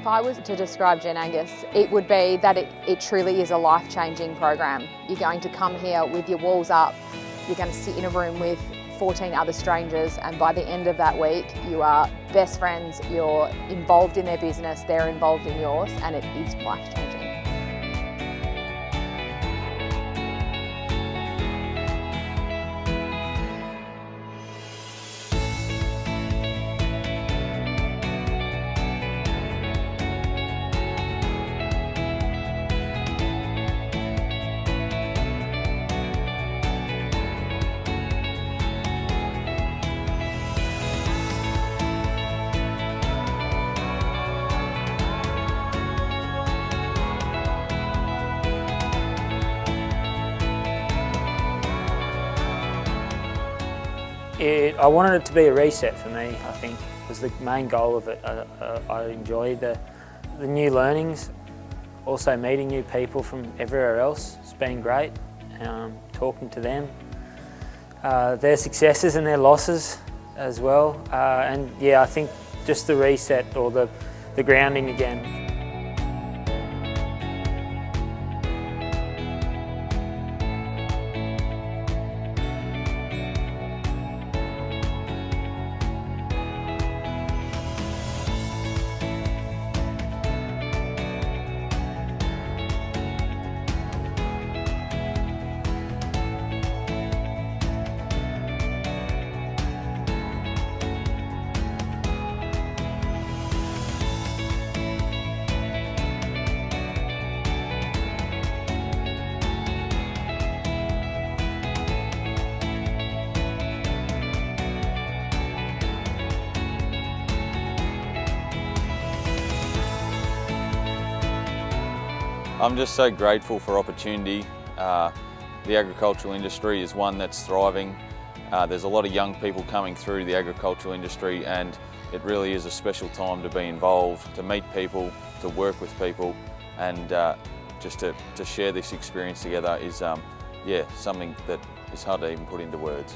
I was to describe GenAngus, it would be that it truly is a life-changing program. You're going to come here with your walls up, you're going to sit in a room with 14 other strangers, and by the end of that week you are best friends, you're involved in their business, they're involved in yours, and it is life-changing. I wanted it to be a reset for me, I think, was the main goal of it. I enjoyed the new learnings, also meeting new people from everywhere else. It's been great, talking to them, their successes and their losses as well. And yeah, I think just the reset or the grounding again. I'm just so grateful for opportunity. The agricultural industry is one that's thriving. There's a lot of young people coming through the agricultural industry, and it really is a special time to be involved, to meet people, to work with people, and just to share this experience together is yeah, something that is hard to even put into words.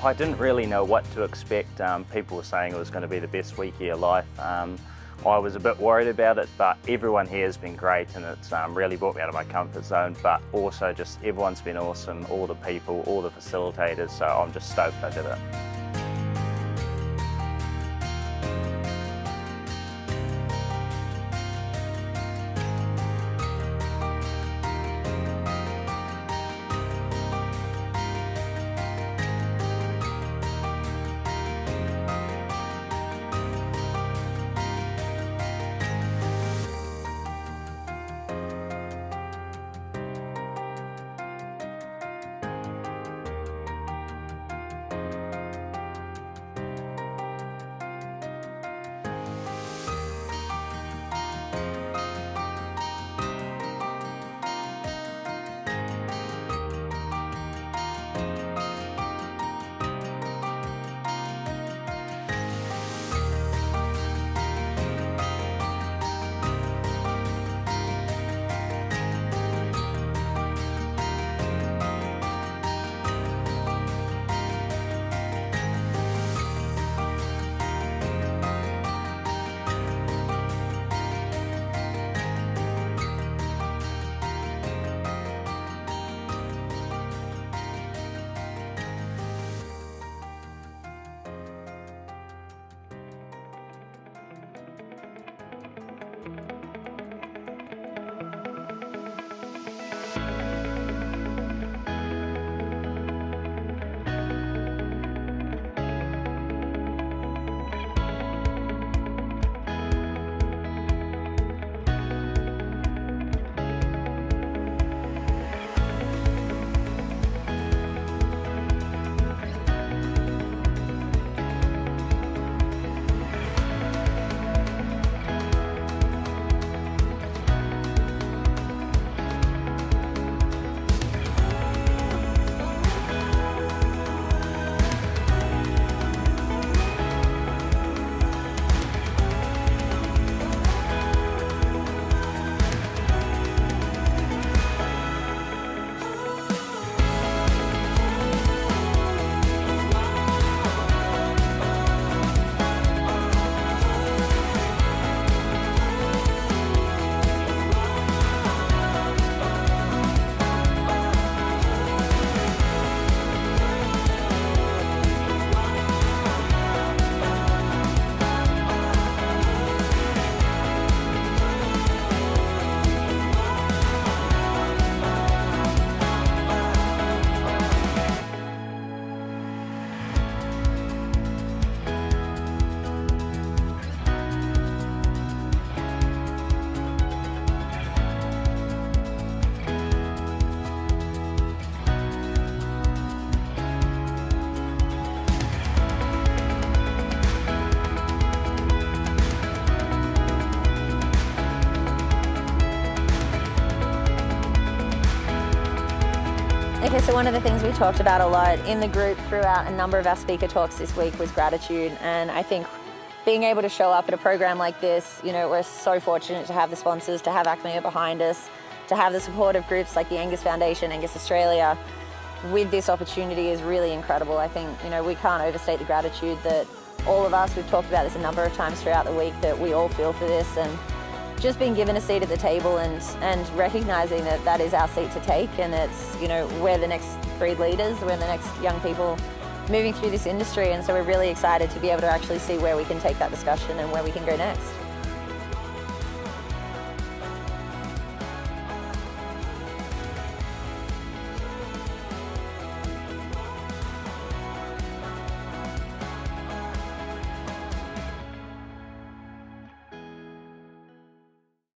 I didn't really know what to expect. People were saying it was going to be the best week of your life. I was a bit worried about it, but everyone here has been great, and it's really brought me out of my comfort zone, but also just everyone's been awesome, all the people, all the facilitators, so I'm just stoked I did it. Okay, so one of the things we talked about a lot in the group throughout a number of our speaker talks this week was gratitude. And I think being able to show up at a program like this, you know, we're so fortunate to have the sponsors, to have Achmea behind us, to have the support of groups like the Angus Foundation, Angus Australia, with this opportunity is really incredible. I think, you know, we can't overstate the gratitude that all of us, we've talked about this a number of times throughout the week, that we all feel for this, and just being given a seat at the table and recognising that that is our seat to take, and it's, you know, we're the next breed leaders, we're the next young people moving through this industry, and so we're really excited to be able to actually see where we can take that discussion and where we can go next.